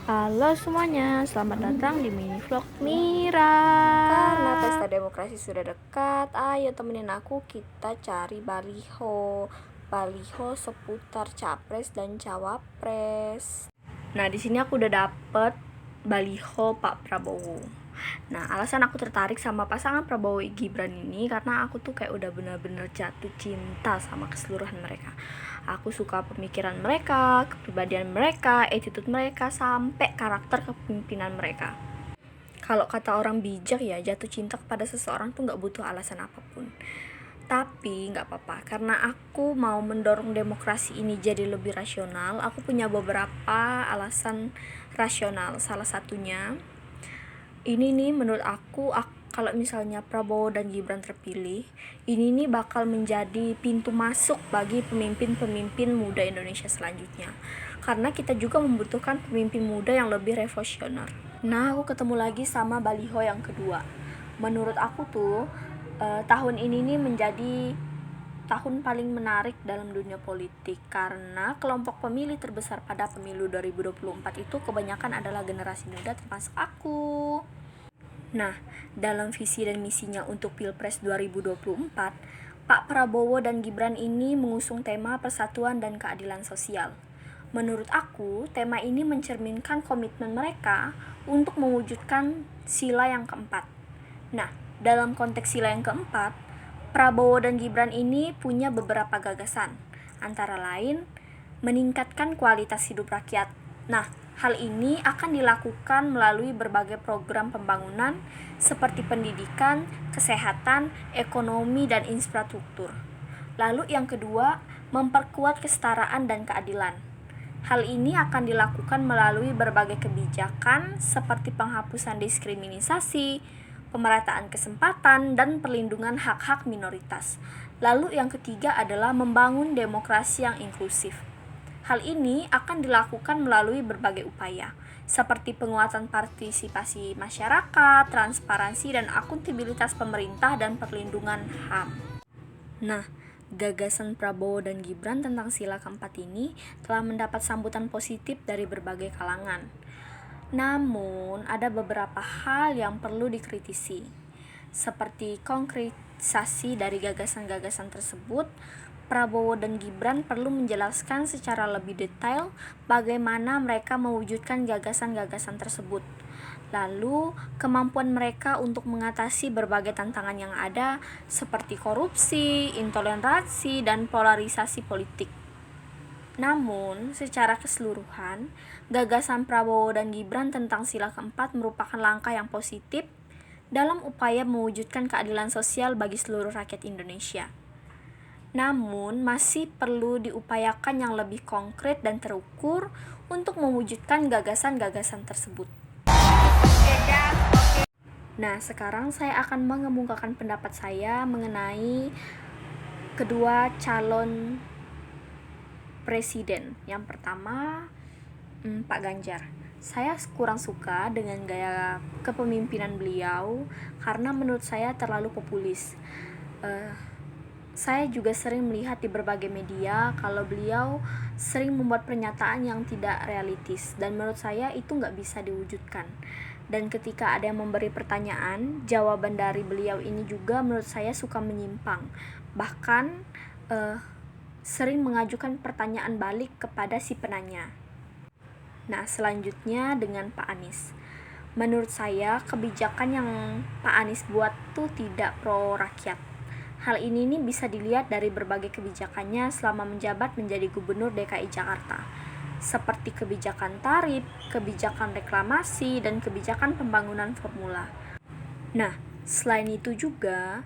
Halo semuanya, selamat datang di mini vlog Mira. Karena pesta demokrasi sudah dekat, ayo temenin aku kita cari baliho seputar capres dan cawapres. Nah, di sini aku udah dapet baliho Pak Prabowo. Nah, alasan aku tertarik sama pasangan Prabowo Gibran ini karena aku tuh kayak udah bener-bener jatuh cinta sama keseluruhan mereka. Aku suka pemikiran mereka, kepribadian mereka, attitude mereka, sampai karakter kepemimpinan mereka. Kalau kata orang bijak ya, jatuh cinta kepada seseorang tuh gak butuh alasan apapun. Tapi gak apa-apa, karena aku mau mendorong demokrasi ini jadi lebih rasional, aku punya beberapa alasan rasional. Salah satunya, ini nih menurut aku kalau misalnya Prabowo dan Gibran terpilih, ini nih bakal menjadi pintu masuk bagi pemimpin-pemimpin muda Indonesia selanjutnya. Karena kita juga membutuhkan pemimpin muda yang lebih revolusioner. Nah, aku ketemu lagi sama baliho yang kedua. Menurut aku tuh, tahun ini nih menjadi tahun paling menarik dalam dunia politik karena kelompok pemilih terbesar pada pemilu 2024 itu kebanyakan adalah generasi muda termasuk aku. Nah, dalam visi dan misinya untuk Pilpres 2024, Pak Prabowo dan Gibran ini mengusung tema persatuan dan keadilan sosial. Menurut aku, tema ini mencerminkan komitmen mereka untuk mewujudkan sila yang keempat. Nah, dalam konteks sila yang keempat, Prabowo dan Gibran ini punya beberapa gagasan, antara lain meningkatkan kualitas hidup rakyat. Nah, hal ini akan dilakukan melalui berbagai program pembangunan seperti pendidikan, kesehatan, ekonomi, dan infrastruktur. Lalu yang kedua, memperkuat kesetaraan dan keadilan. Hal ini akan dilakukan melalui berbagai kebijakan seperti penghapusan diskriminasi, pemerataan kesempatan, dan perlindungan hak-hak minoritas. Lalu yang ketiga adalah membangun demokrasi yang inklusif. Hal ini akan dilakukan melalui berbagai upaya, seperti penguatan partisipasi masyarakat, transparansi dan akuntabilitas pemerintah, dan perlindungan HAM. Nah, gagasan Prabowo dan Gibran tentang sila keempat ini telah mendapat sambutan positif dari berbagai kalangan. Namun, ada beberapa hal yang perlu dikritisi, seperti konkretisasi dari gagasan-gagasan tersebut. Prabowo dan Gibran perlu menjelaskan secara lebih detail bagaimana mereka mewujudkan gagasan-gagasan tersebut. Lalu, kemampuan mereka untuk mengatasi berbagai tantangan yang ada seperti korupsi, intoleransi, dan polarisasi politik. Namun, secara keseluruhan, gagasan Prabowo dan Gibran tentang sila keempat merupakan langkah yang positif dalam upaya mewujudkan keadilan sosial bagi seluruh rakyat Indonesia. Namun, masih perlu diupayakan yang lebih konkret dan terukur untuk mewujudkan gagasan-gagasan tersebut. Nah, sekarang saya akan mengemukakan pendapat saya mengenai kedua calon presiden. Yang pertama, Pak Ganjar. Saya kurang suka dengan gaya kepemimpinan beliau karena menurut saya terlalu populis. Saya juga sering melihat di berbagai media kalau beliau sering membuat pernyataan yang tidak realistis dan menurut saya itu nggak bisa diwujudkan. Dan ketika ada yang memberi pertanyaan, jawaban dari beliau ini juga menurut saya suka menyimpang. Bahkan sering mengajukan pertanyaan balik kepada si penanya. Nah, selanjutnya dengan Pak Anies. Menurut saya kebijakan yang Pak Anies buat tuh tidak pro rakyat. Hal ini bisa dilihat dari berbagai kebijakannya selama menjabat menjadi Gubernur DKI Jakarta, seperti kebijakan tarif, kebijakan reklamasi, dan kebijakan pembangunan formula. Nah, selain itu juga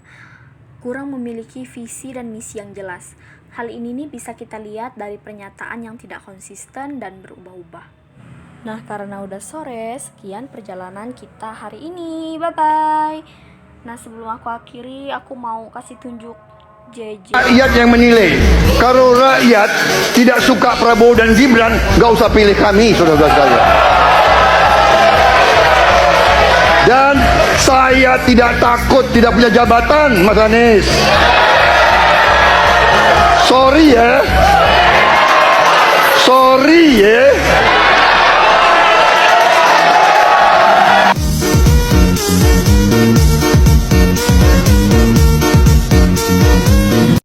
kurang memiliki visi dan misi yang jelas. Hal ini bisa kita lihat dari pernyataan yang tidak konsisten dan berubah-ubah. Nah, karena udah sore, sekian perjalanan kita hari ini. Bye-bye. Nah, sebelum aku akhiri, aku mau kasih tunjuk JJ. Rakyat yang menilai. Kalau rakyat tidak suka Prabowo dan Gibran, gak usah pilih kami, saudara sekalian. Dan saya tidak takut tidak punya jabatan, Mas Anies. Sorry ya.